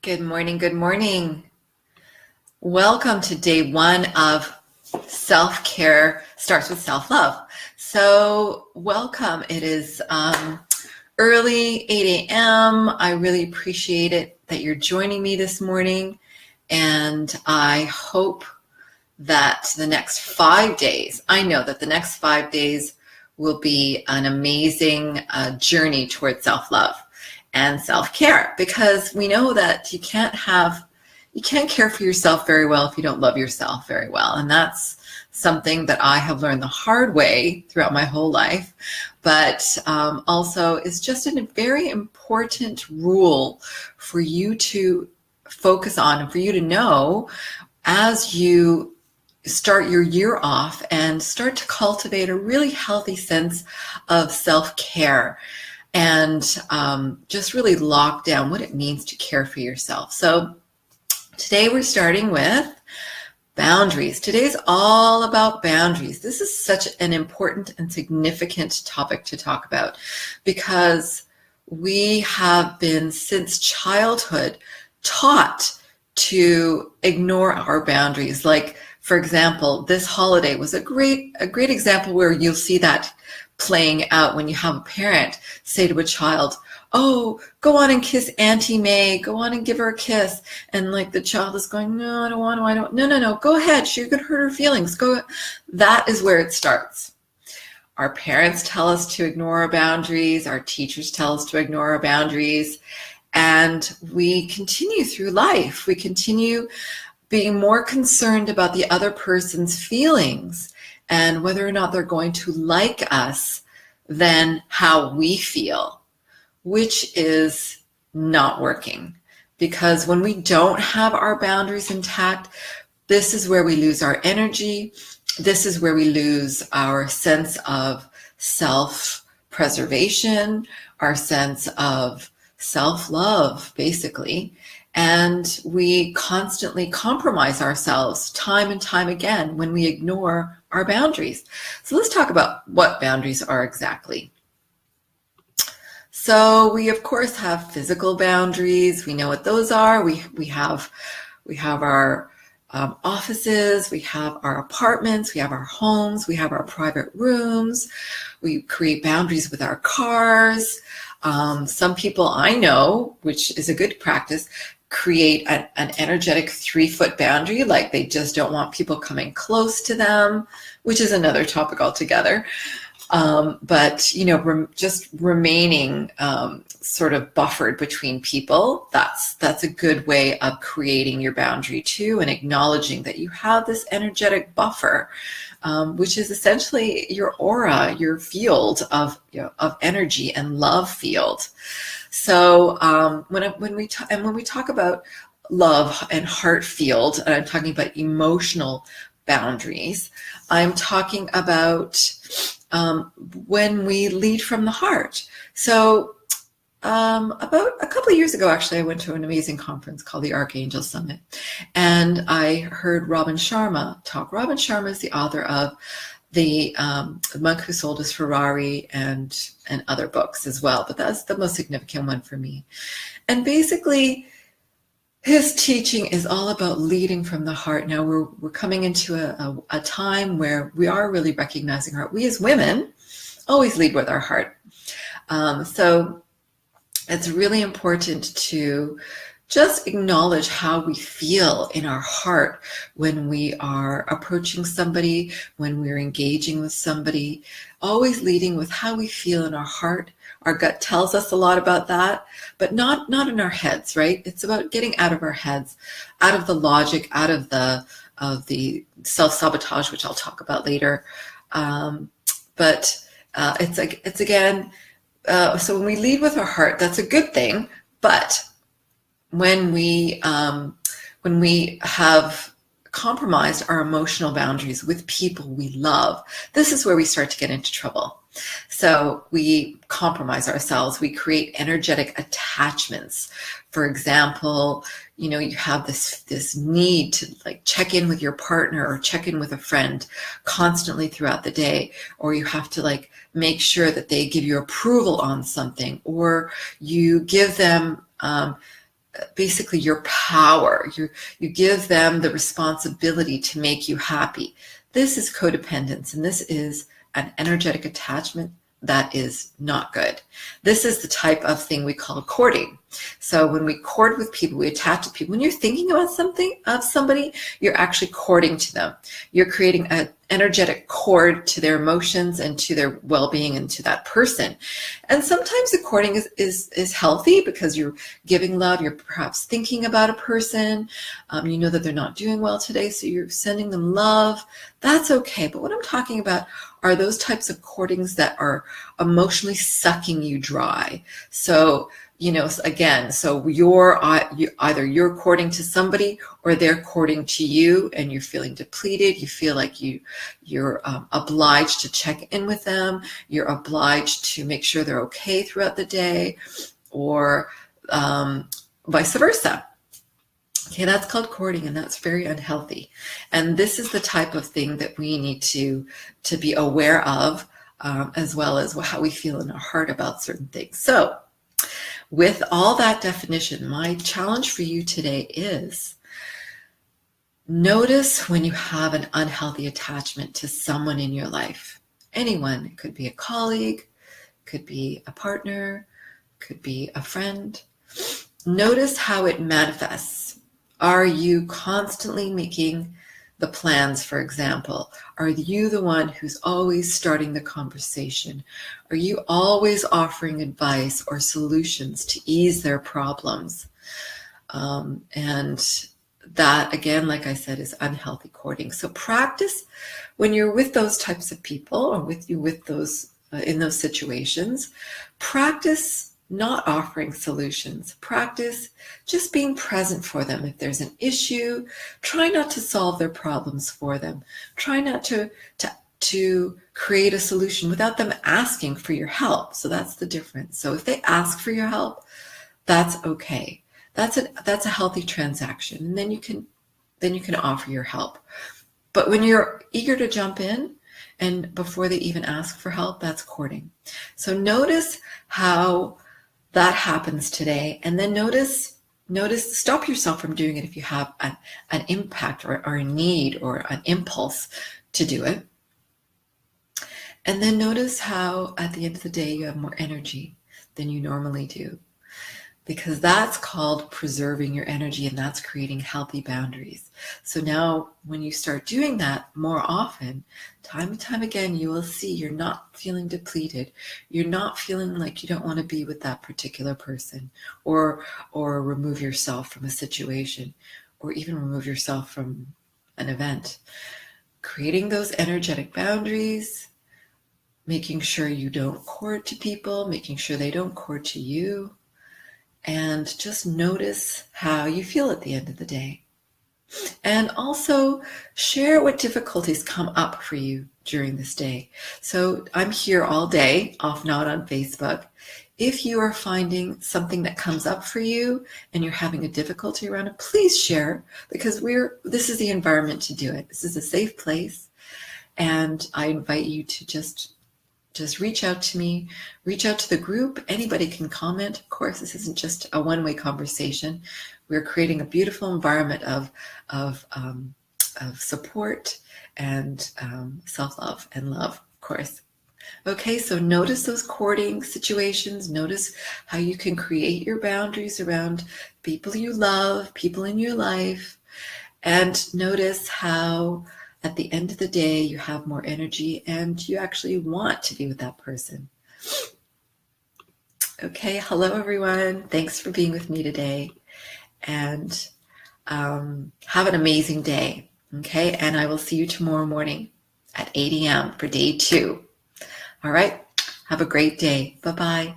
Good morning. Good morning. Welcome to day one of self-care starts with self-love. So welcome. It is early 8 a.m. I really appreciate it that you're joining me this morning. And I hope that the next 5 days, I know that the next 5 days will be an amazing journey towards self-love and self-care, because we know that you can't care for yourself very well if you don't love yourself very well. And that's something that I have learned the hard way throughout my whole life, but also is just a very important rule for you to focus on and for you to know as you start your year off and start to cultivate a really healthy sense of self-care and just really lock down what it means to care for yourself. So today we're starting with boundaries. Today's all about boundaries. This is such an important and significant topic to talk about because we have been since childhood taught to ignore our boundaries. Like, for example, this holiday was a great example where you'll see that playing out when you have a parent say to a child, "Oh, go on and kiss Auntie May, go on and give her a kiss." And like the child is going, "No, I don't want to, no, go ahead. You're going to hurt her feelings. Go." That is where it starts. Our parents tell us to ignore our boundaries. Our teachers tell us to ignore our boundaries. And we continue through life. We continue being more concerned about the other person's feelings and whether or not they're going to like us than how we feel, which is not working. Because when we don't have our boundaries intact, this is where we lose our energy. This is where we lose our sense of self-preservation, our sense of self-love, basically. And we constantly compromise ourselves time and time again when we ignore our boundaries. So let's talk about what boundaries are exactly. So we of course have physical boundaries. We know what those are. We have our offices, we have our apartments, we have our homes, we have our private rooms. We create boundaries with our cars. Some people I know, which is a good practice, create an energetic 3-foot boundary, like they just don't want people coming close to them, which is another topic altogether. But just remaining sort of buffered between people, that's a good way of creating your boundary too, and acknowledging that you have this energetic buffer, which is essentially your aura, your field of energy and love field. So when we talk about love and heart field, and I'm talking about emotional boundaries, I'm talking about when we lead from the heart. So about a couple of years ago, actually, I went to an amazing conference called the Archangel Summit, and I heard Robin Sharma talk. Robin Sharma is the author of The Monk Who Sold His Ferrari and other books as well, but that's the most significant one for me. And basically, his teaching is all about leading from the heart. Now we're coming into a time where we are really recognizing our heart. We as women always lead with our heart. So it's really important to just acknowledge how we feel in our heart when we are approaching somebody, when we're engaging with somebody, always leading with how we feel in our heart. Our gut tells us a lot about that, but not in our heads, right? It's about getting out of our heads, out of the logic, out of the self-sabotage, which I'll talk about later. But it's again, so when we lead with our heart, that's a good thing. But when we have compromised our emotional boundaries with people we love, this is where we start to get into trouble. So we compromise ourselves. We create energetic attachments. For example, you have this need to like check in with your partner or check in with a friend constantly throughout the day, or you have to like make sure that they give you approval on something, or you give them basically your power. You give them the responsibility to make you happy. This is codependence, and this is an energetic attachment that is not good. This is the type of thing we call courting. So when we court with people, we attach to people. When you're thinking about somebody, you're actually courting to them. You're creating an energetic cord to their emotions and to their well-being and to that person. And sometimes the courting is healthy because you're giving love. You're perhaps thinking about a person. You know that they're not doing well today, so you're sending them love. That's okay. But what I'm talking about are those types of courtings that are emotionally sucking you dry. So, again, so either you're courting to somebody or they're courting to you, and you're feeling depleted. You feel like you're obliged to check in with them. You're obliged to make sure they're okay throughout the day, or vice versa. Okay, that's called courting, and that's very unhealthy. And this is the type of thing that we need to be aware of, as well as how we feel in our heart about certain things. So, with all that definition, my challenge for you today is notice when you have an unhealthy attachment to someone in your life. Anyone. It could be a colleague, could be a partner, could be a friend. Notice how it manifests. Are you constantly making the plans, for example? Are you the one who's always starting the conversation? Are you always offering advice or solutions to ease their problems? And that, again, like I said, is unhealthy courting. So practice when you're with those types of people, or with those in those situations. Practice not offering solutions. Practice just being present for them. If there's an issue, try not to solve their problems for them. Try not to create a solution without them asking for your help. So that's the difference. So if they ask for your help, that's okay. That's a healthy transaction. And then you can offer your help. But when you're eager to jump in, and before they even ask for help, that's courting. So notice how that happens today, and then notice, stop yourself from doing it if you have an impact or a need or an impulse to do it. And then notice how at the end of the day you have more energy than you normally do, because that's called preserving your energy, and that's creating healthy boundaries. So now when you start doing that more often, time and time again, you will see you're not feeling depleted. You're not feeling like you don't want to be with that particular person, or remove yourself from a situation, or even remove yourself from an event. Creating those energetic boundaries, making sure you don't court to people, making sure they don't court to you. And just notice how you feel at the end of the day. And also share what difficulties come up for you during this day. So I'm here all day, off and on Facebook. If you are finding something that comes up for you and you're having a difficulty around it, please share, because this is the environment to do it. This is a safe place. And I invite you to just reach out to me, reach out to the group. Anybody can comment. Of course, this isn't just a one-way conversation. We're creating a beautiful environment of support and self-love and love, of course. Okay, so notice those courting situations. Notice how you can create your boundaries around people you love, people in your life, and notice how at the end of the day, you have more energy and you actually want to be with that person. Okay, hello everyone. Thanks for being with me today. And have an amazing day. Okay, and I will see you tomorrow morning at 8 a.m. for day 2. All right, have a great day. Bye-bye.